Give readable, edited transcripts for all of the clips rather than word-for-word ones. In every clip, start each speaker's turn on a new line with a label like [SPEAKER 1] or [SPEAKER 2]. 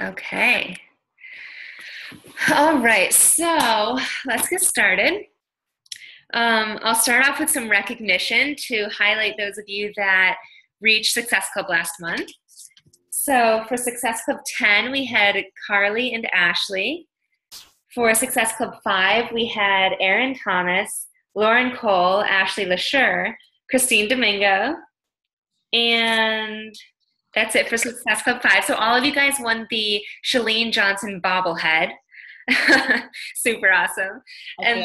[SPEAKER 1] Okay. All right, so let's get started. I'll start off with some recognition to highlight those of you that reached Success Club last month. So for Success Club 10, we had Carly and Ashley. For Success Club 5, we had Erin Thomas, Lauren Cole, Ashley LaSure, Christine Domingo, and that's it for Success Club 5. So all of you guys won the Shalene Johnson bobblehead. Super awesome. And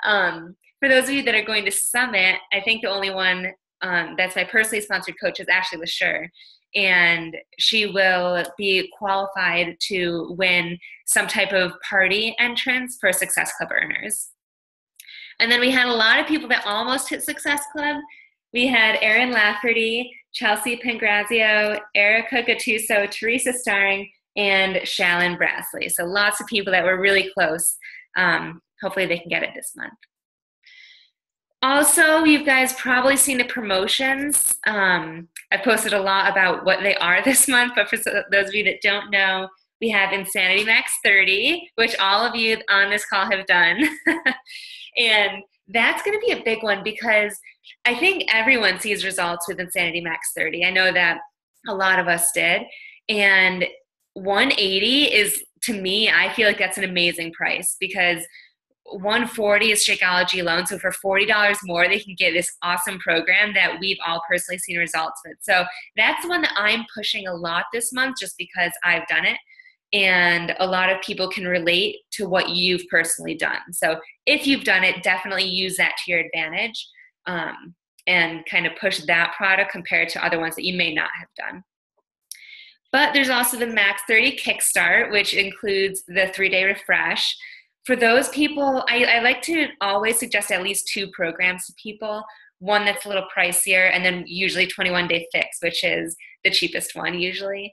[SPEAKER 1] then for those of you that are going to Summit, I think the only one that's my personally sponsored coach is Ashley LaSure. And she will be qualified to win some type of party entrance for Success Club earners. And then we had a lot of people that almost hit Success Club. We had Erin Lafferty, Chelsea Pangrazio, Erica Gattuso, Teresa Starring, and Shallon Brassley. So lots of people that were really close. Hopefully they can get it this month. Also, you guys probably seen the promotions. I've posted a lot about what they are this month, but for those of you that don't know, we have Insanity Max 30, which all of you on this call have done. And that's going to be a big one because I think everyone sees results with Insanity Max 30. I know that a lot of us did. And 180 is, to me, I feel like that's an amazing price because 140 is Shakeology alone. So for $40 more, they can get this awesome program that we've all personally seen results with. So that's the one that I'm pushing a lot this month just because I've done it. And a lot of people can relate to what you've personally done. So if you've done it, definitely use that to your advantage and kind of push that product compared to other ones that you may not have done. But there's also the Max 30 Kickstart, which includes the 3-day refresh. For those people, I like to always suggest at least 2 programs to people. One that's a little pricier, and then usually 21-day fix, which is the cheapest one usually.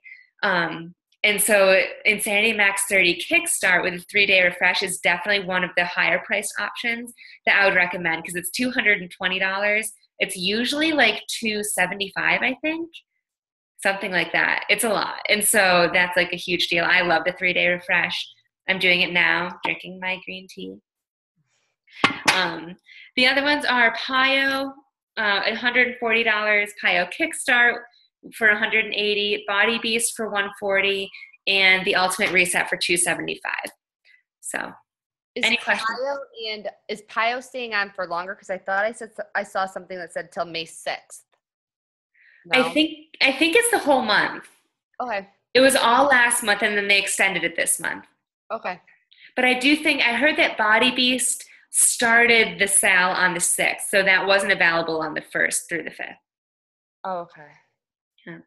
[SPEAKER 1] And so Insanity Max 30 Kickstart with a 3-day refresh is definitely one of the higher priced options that I would recommend because it's $220. It's usually like $275, I think. Something like that. It's a lot. And so that's like a huge deal. I love the 3-day refresh. I'm doing it now, drinking my green tea. The other ones are PIO, $140, PIO Kickstart for $180, Body Beast for $140, and the Ultimate Reset for $275. So, any questions?
[SPEAKER 2] Is PIO staying on for longer? Because I thought I saw something that said till May 6th.
[SPEAKER 1] No? I think it's the whole month.
[SPEAKER 2] Okay.
[SPEAKER 1] It was all last month, and then they extended it this month.
[SPEAKER 2] Okay.
[SPEAKER 1] But I heard that Body Beast started the sale on the 6th, so that wasn't available on the 1st through the 5th.
[SPEAKER 2] Oh, okay.
[SPEAKER 1] Yeah.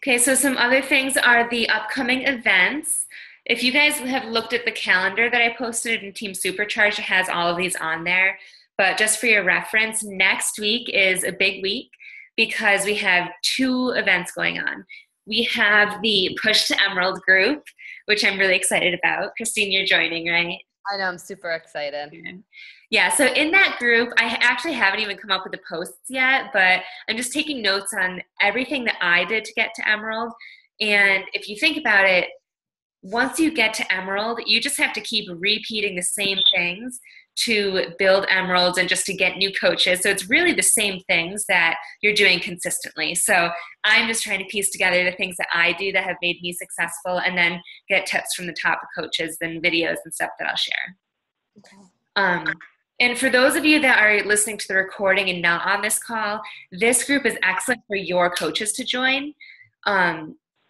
[SPEAKER 1] Okay, so some other things are the upcoming events. If you guys have looked at the calendar that I posted in Team Supercharged, it has all of these on there. But just for your reference, next week is a big week because we have 2 events going on. We have the Push to Emerald group, which I'm really excited about. Christine, you're joining, right?
[SPEAKER 2] I know, I'm super excited.
[SPEAKER 1] Yeah, so in that group, I actually haven't even come up with the posts yet, but I'm just taking notes on everything that I did to get to Emerald. And if you think about it, once you get to Emerald, you just have to keep repeating the same things to build Emeralds and just to get new coaches. So it's really the same things that you're doing consistently. So I'm just trying to piece together the things that I do that have made me successful and then get tips from the top coaches and videos and stuff that I'll share. Okay. And for those of you that are listening to the recording and not on this call, this group is excellent for your coaches to join.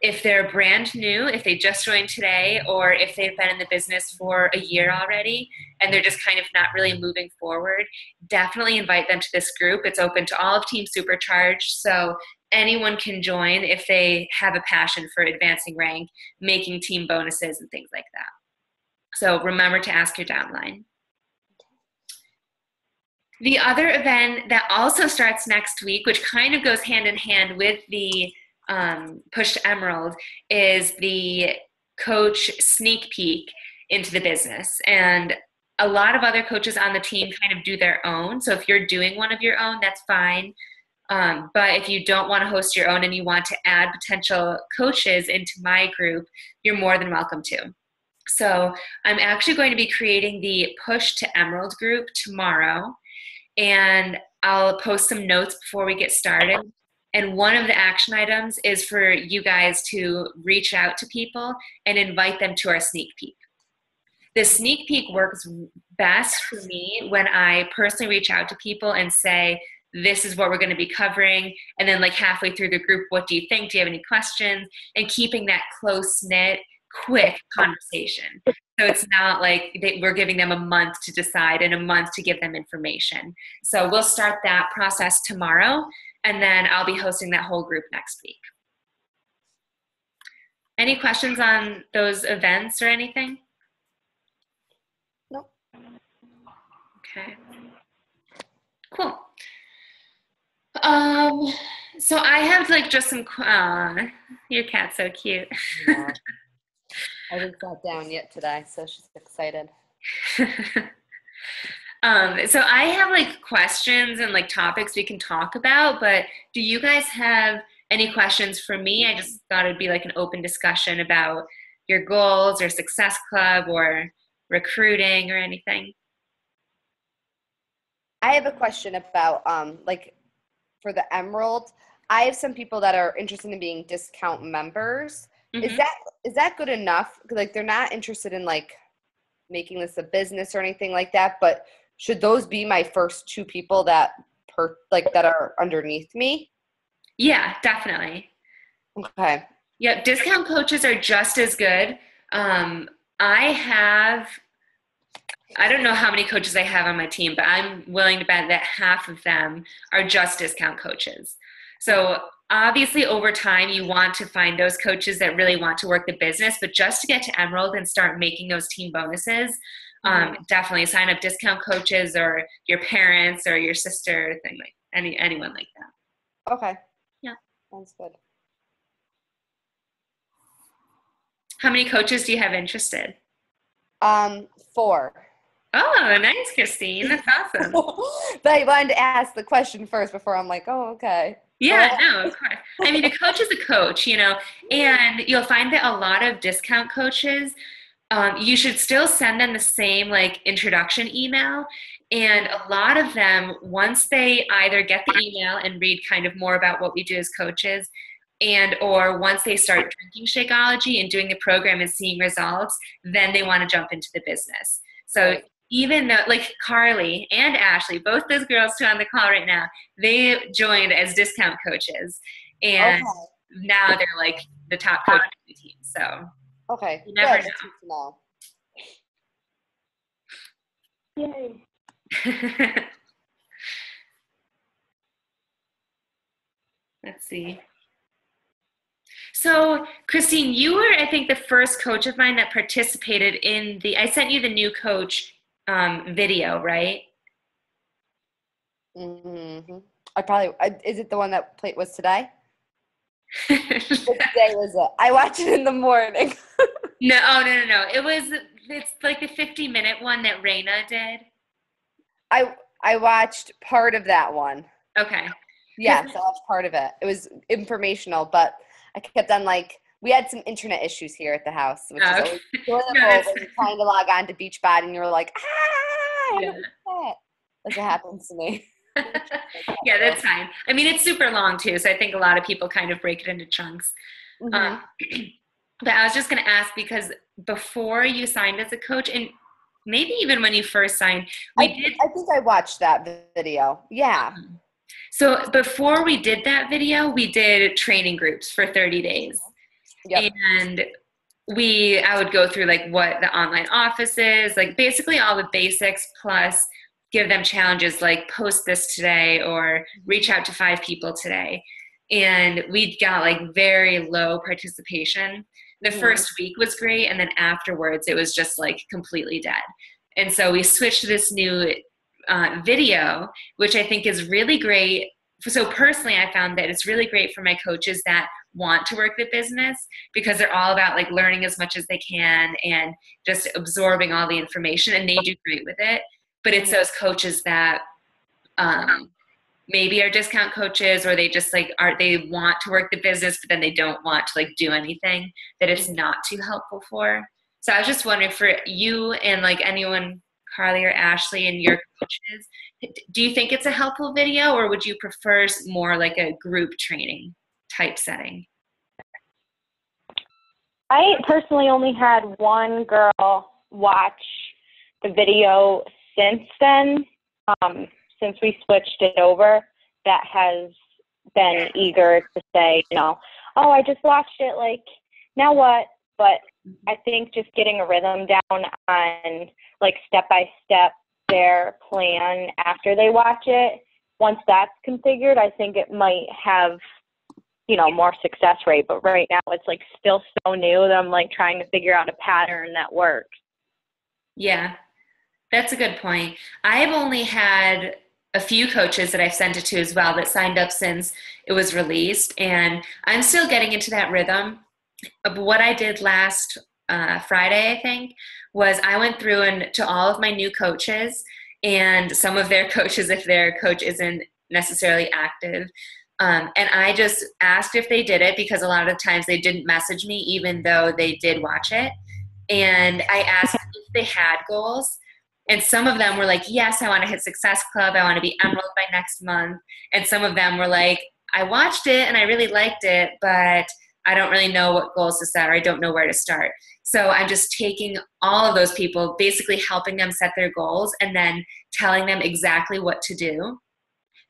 [SPEAKER 1] If they're brand new, if they just joined today, or if they've been in the business for a year already and they're just kind of not really moving forward, definitely invite them to this group. It's open to all of Team Supercharged, so anyone can join if they have a passion for advancing rank, making team bonuses, and things like that. So remember to ask your downline. The other event that also starts next week, which kind of goes hand in hand with the Push to Emerald, is the coach sneak peek into the business. And A lot of other coaches on the team kind of do their own. So if you're doing one of your own, that's fine. But if you don't want to host your own and you want to add potential coaches into my group, you're more than welcome to. So I'm actually going to be creating the Push to Emerald group tomorrow, and I'll post some notes before we get started. And one of the action items is for you guys to reach out to people and invite them to our sneak peek. The sneak peek works best for me when I personally reach out to people and say, this is what we're going to be covering. And then like halfway through the group, what do you think? Do you have any questions? And keeping that close-knit, quick conversation. So it's not like we're giving them a month to decide and a month to give them information. So we'll start that process tomorrow, and then I'll be hosting that whole group next week. Any questions on those events or anything?
[SPEAKER 2] Nope.
[SPEAKER 1] Okay. Cool. So I have like just some, your cat's so cute.
[SPEAKER 2] Yeah. I haven't sat down yet today, so she's excited.
[SPEAKER 1] So I have like questions and like topics we can talk about, but do you guys have any questions for me? I just thought it'd be like an open discussion about your goals or Success Club or recruiting or anything.
[SPEAKER 2] I have a question about like for the Emerald. I have some people that are interested in being discount members.
[SPEAKER 1] Mm-hmm.
[SPEAKER 2] Is that good enough? Like they're not interested in like making this a business or anything like that, but should those be my first two people that that are underneath me?
[SPEAKER 1] Yeah, definitely.
[SPEAKER 2] Okay.
[SPEAKER 1] Yep, discount coaches are just as good. I don't know how many coaches I have on my team, but I'm willing to bet that half of them are just discount coaches. So obviously over time you want to find those coaches that really want to work the business, but just to get to Emerald and start making those team bonuses, definitely sign up discount coaches or your parents or your sister, thing like anyone like that.
[SPEAKER 2] Okay.
[SPEAKER 1] Yeah.
[SPEAKER 2] Sounds good.
[SPEAKER 1] How many coaches do you have interested?
[SPEAKER 2] 4.
[SPEAKER 1] Oh, nice, Christine. That's awesome.
[SPEAKER 2] But I wanted to ask the question first before I'm like, oh, okay.
[SPEAKER 1] Yeah, no, of course. I mean, a coach is a coach, you know, and you'll find that a lot of discount coaches, you should still send them the same like introduction email. And a lot of them, once they either get the email and read kind of more about what we do as coaches, and or once they start drinking Shakeology and doing the program and seeing results, then they want to jump into the business. So even though, like Carly and Ashley, both those girls who are on the call right now, they joined as discount coaches, and now they're like the top coach of the team. So you never know.
[SPEAKER 2] Yay.
[SPEAKER 1] Let's see. So, Christine, you were, I think, the first coach of mine that participated in I sent you the new coach video, right?
[SPEAKER 2] Mm-hmm. Is it the one that was today? What day was it? I watched it in the morning.
[SPEAKER 1] No. It's like the 50-minute one that Raina did.
[SPEAKER 2] I watched part of that one.
[SPEAKER 1] Okay.
[SPEAKER 2] Yes, I watched part of it. It was informational, but I kept on we had some internet issues here at the house, which is always enjoyable when you're trying to log on to Beachbody and you're like, that's what happens to me.
[SPEAKER 1] Yeah, that's fine. I mean, it's super long too, so I think a lot of people kind of break it into chunks.
[SPEAKER 2] Mm-hmm.
[SPEAKER 1] But I was just going to ask, because before you signed as a coach, and maybe even when you first signed, I
[SPEAKER 2] think I watched that video. Yeah.
[SPEAKER 1] So before we did that video, we did training groups for 30 days. Yep. And I would go through like what the online office is, like basically all the basics, plus give them challenges like post this today or reach out to 5 people today. And we got like very low participation. The first week was great, and then afterwards it was just like completely dead. And so we switched to this new video, which I think is really great so personally, I found that it's really great for my coaches that want to work the business, because they're all about like learning as much as they can and just absorbing all the information, and they do great with it. But it's those coaches that maybe are discount coaches, or they just like they want to work the business, but then they don't want to like do anything, that it's not too helpful for. So I was just wondering, for you and like anyone, Carly or Ashley, and your coaches, do you think it's a helpful video, or would you prefer more like a group training type setting?
[SPEAKER 3] I personally only had one girl watch the video since then, since we switched it over, that has been eager to say, oh, I just watched it, like, now what? But I think just getting a rhythm down on, like, step-by-step their plan after they watch it, once that's configured, I think it might have, more success rate. But right now it's, like, still so new that I'm, like, trying to figure out a pattern that works.
[SPEAKER 1] Yeah, that's a good point. I've only had a few coaches that I've sent it to as well that signed up since it was released, and I'm still getting into that rhythm. But what I did last Friday, I think, was I went through and to all of my new coaches and some of their coaches, if their coach isn't necessarily active, and I just asked if they did it, because a lot of times they didn't message me even though they did watch it. And I asked if they had goals. And some of them were like, yes, I want to hit Success Club. I want to be Emerald by next month. And some of them were like, I watched it and I really liked it, but I don't really know what goals to set, or I don't know where to start. So I'm just taking all of those people, basically helping them set their goals, and then telling them exactly what to do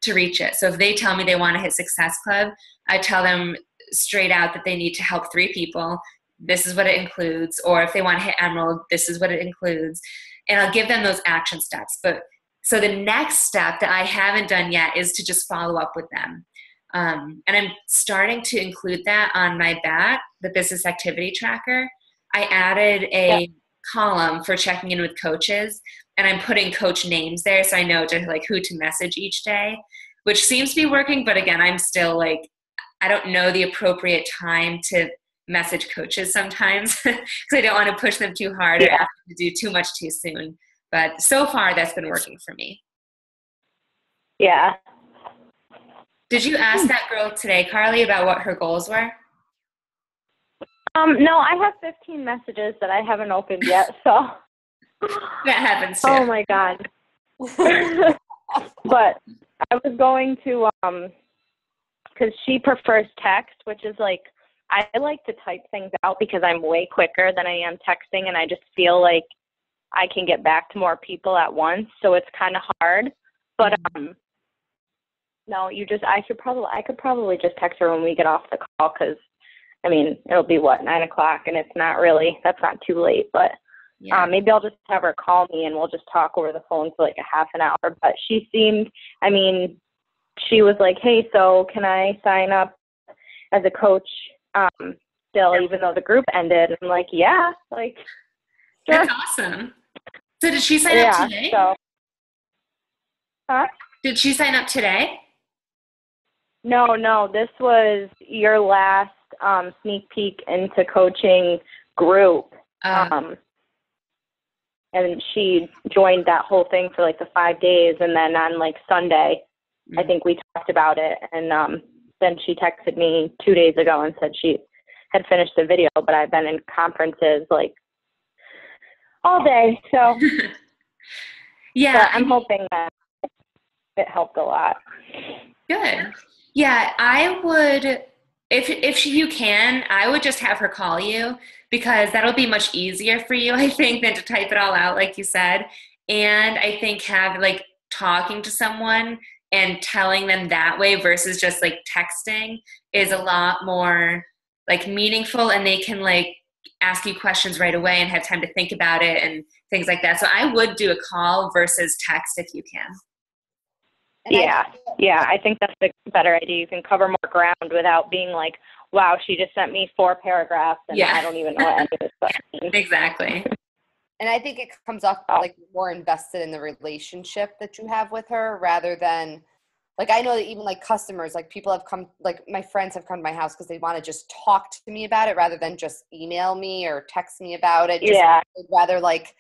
[SPEAKER 1] to reach it. So if they tell me they want to hit Success Club, I tell them straight out that they need to help 3 people. This is what it includes. Or if they want to hit Emerald, this is what it includes. And I'll give them those action steps. But so the next step that I haven't done yet is to just follow up with them. And I'm starting to include that on my BAT, the business activity tracker. I added a column for checking in with coaches, and I'm putting coach names there so I know like who to message each day, which seems to be working. But again, I'm still like, I don't know the appropriate time to message coaches sometimes, because I don't want to push them too hard or ask them to do too much too soon. But so far, that's been working for me.
[SPEAKER 3] Yeah.
[SPEAKER 1] Did you ask that girl today, Carly, about what her goals were?
[SPEAKER 3] No, I have 15 messages that I haven't opened yet, so.
[SPEAKER 1] That happens too.
[SPEAKER 3] Oh my God. But I was going to, because she prefers text, which is like, I like to type things out because I'm way quicker than I am texting, and I just feel like I can get back to more people at once, so it's kind of hard. But no, I could probably just text her when we get off the call, because I mean, it'll be 9 o'clock, and that's not too late. But maybe I'll just have her call me and we'll just talk over the phone for like a half an hour. But she was like, hey, so can I sign up as a coach still, even though the group ended? I'm like, yeah, like, sure.
[SPEAKER 1] That's awesome. So did she sign up today? Did she sign up today?
[SPEAKER 3] No, this was your last sneak peek into coaching group. And she joined that whole thing for like the 5 days, and then on like Sunday, I think we talked about it, and then she texted me 2 days ago and said she had finished the video, but I've been in conferences like all day, so
[SPEAKER 1] yeah,
[SPEAKER 3] I'm hoping that it helped a lot.
[SPEAKER 1] Good. Yeah, I would, if you can, I would just have her call you, because that'll be much easier for you, I think, than to type it all out, like you said. And I think like talking to someone and telling them that way versus just like texting is a lot more like meaningful, and they can like ask you questions right away and have time to think about it and things like that. So I would do a call versus text if you can.
[SPEAKER 3] I think that's a better idea. You can cover more ground without being like, wow, she just sent me 4 paragraphs and I don't even know what any of this stuff means.
[SPEAKER 1] Exactly.
[SPEAKER 2] And I think it comes off like more invested in the relationship that you have with her, rather than like, I know that even like customers, like people have come, like my friends have come to my house because they want to just talk to me about it rather than just email me or text me about it. Just, they'd rather like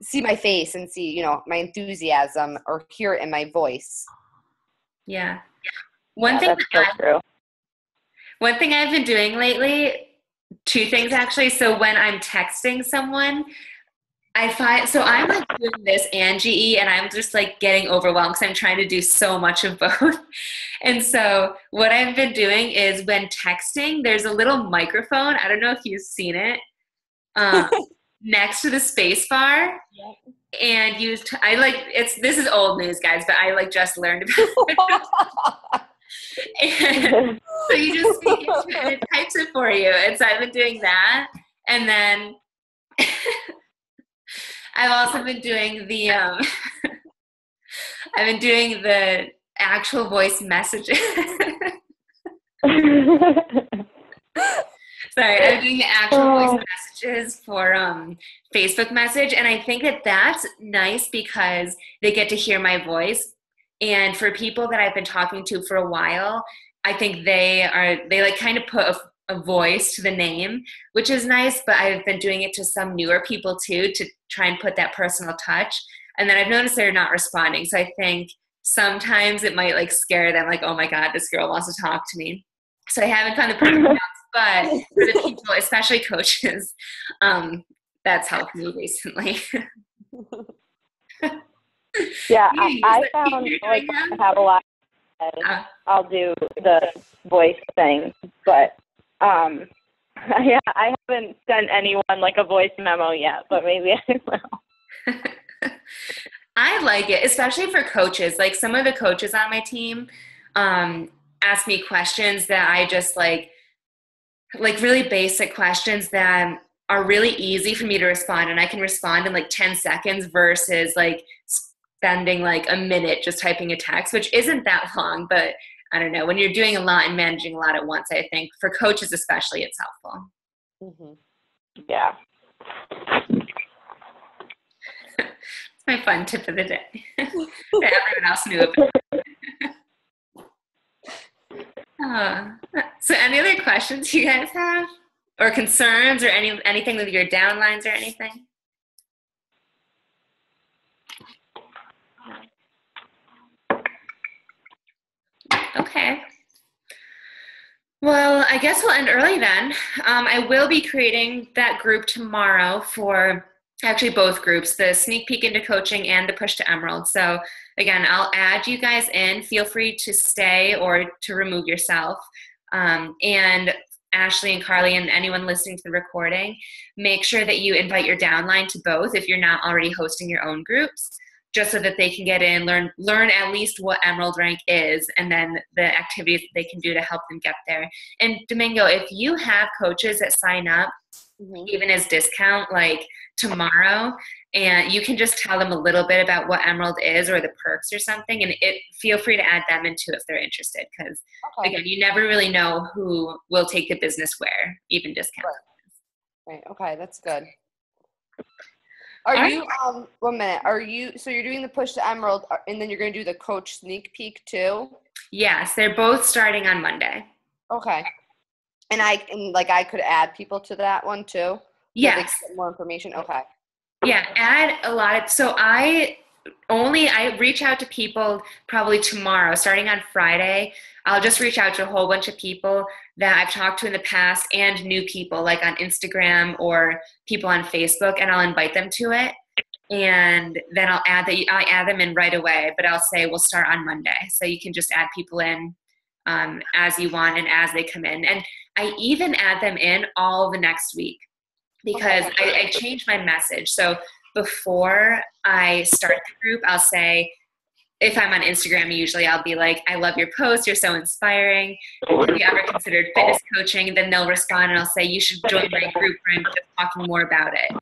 [SPEAKER 2] see my face and see, you know, my enthusiasm or hear it in my voice.
[SPEAKER 1] Yeah.
[SPEAKER 3] That's so true.
[SPEAKER 1] One thing I've been doing lately, two things actually. So when I'm texting someone, I find, so I'm like doing this Angie, and I'm just like getting overwhelmed because I'm trying to do so much of both. And so what I've been doing is when texting, there's a little microphone. I don't know if you've seen it, next to the space bar.
[SPEAKER 2] Yeah.
[SPEAKER 1] And I like, this is old news, guys, but I like just learned about it. And so you just speak into it and it types it for you. And so I've been doing that. And then I've also been doing the I've been doing the actual voice messages. Sorry, I'm doing the actual voice messages for Facebook message, and I think that that's nice because they get to hear my voice. And for people that I've been talking to for a while, I think they like kind of put a voice to the name, which is nice, but I've been doing it to some newer people too, to try and put that personal touch. And then I've noticed they're not responding. So I think sometimes it might like scare them, like, oh my God, this girl wants to talk to me. So I haven't found the perfect balance, but for the people, especially coaches, that's helped me recently.
[SPEAKER 3] Yeah, I found like I have a lot of I'll do the voice thing, but yeah, I haven't sent anyone like a voice memo yet, but maybe I will.
[SPEAKER 1] I like it, especially for coaches. Like some of the coaches on my team ask me questions that I just like really basic questions that are really easy for me to respond, and I can respond in like 10 seconds versus like spending like a minute just typing a text, which isn't that long, but I don't know, when you're doing a lot and managing a lot at once, I think for coaches especially, it's helpful.
[SPEAKER 2] Mm-hmm.
[SPEAKER 3] Yeah.
[SPEAKER 1] It's my fun tip of the day that everyone else knew about. So any other questions you guys have, or concerns, or anything with your downlines or anything? Okay. Well, I guess we'll end early then. I will be creating that group tomorrow for actually both groups, the sneak peek into coaching and the push to Emerald. So again, I'll add you guys in. Feel free to stay or to remove yourself. And Ashley and Carly and anyone listening to the recording, make sure that you invite your downline to both if you're not already hosting your own groups, just so that they can get in, learn at least what Emerald rank is, and then the activities that they can do to help them get there. And Domingo, if you have coaches that sign up, even as discount, like tomorrow, and you can just tell them a little bit about what Emerald is or the perks or something, and feel free to add them into if they're interested, because again, you never really know who will take the business where, even discount.
[SPEAKER 2] Right. Okay, that's good. Are you, 1 minute, so you're doing the push to Emerald, and then you're going to do the coach sneak peek too?
[SPEAKER 1] Yes, they're both starting on Monday.
[SPEAKER 2] Okay. And I could add people to that one too?
[SPEAKER 1] Yes.
[SPEAKER 2] So get more information? Okay.
[SPEAKER 1] Yeah, add a lot of, so I reach out to people probably tomorrow, starting on Friday. I'll just reach out to a whole bunch of people that I've talked to in the past and new people like on Instagram or people on Facebook, and I'll invite them to it. And then I'll add them in right away, but I'll say we'll start on Monday. So you can just add people in as you want and as they come in. And I even add them in all the next week because I changed my message. So before I start the group, I'll say, if I'm on Instagram, usually I'll be like, I love your post. You're so inspiring. Have you ever considered fitness coaching? And then they'll respond and I'll say, you should join my group where I'm just talking more about it.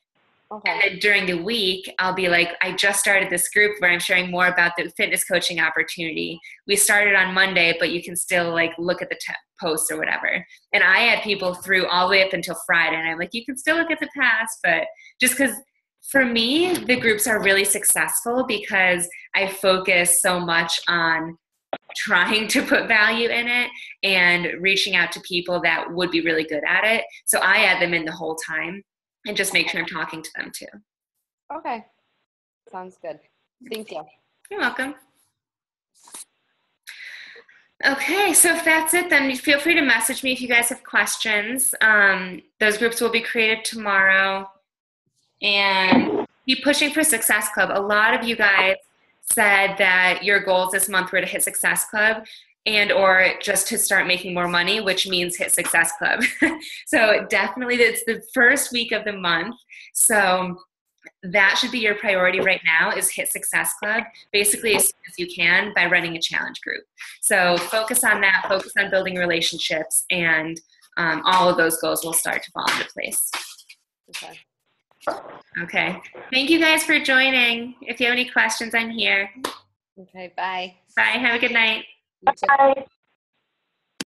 [SPEAKER 1] Okay. And then during the week, I'll be like, I just started this group where I'm sharing more about the fitness coaching opportunity. We started on Monday, but you can still like look at the posts or whatever. And I add people through all the way up until Friday. And I'm like, you can still look at the past, but just because for me, the groups are really successful because I focus so much on trying to put value in it and reaching out to people that would be really good at it. So I add them in the whole time and just make sure I'm talking to them too.
[SPEAKER 2] Okay. Sounds good. Thank you.
[SPEAKER 1] You're welcome. Okay, so if that's it, then feel free to message me if you guys have questions. Those groups will be created tomorrow. And keep pushing for Success Club. A lot of you guys said that your goals this month were to hit Success Club and or just to start making more money, which means hit Success Club. So definitely it's the first week of the month. So that should be your priority right now, is hit Success Club basically as soon as you can by running a challenge group. So focus on that, focus on building relationships, and all of those goals will start to fall into place.
[SPEAKER 2] Okay.
[SPEAKER 1] Okay. Thank you guys for joining. If you have any questions, I'm here.
[SPEAKER 2] Okay, bye.
[SPEAKER 1] Bye. Have a good night.
[SPEAKER 3] Bye.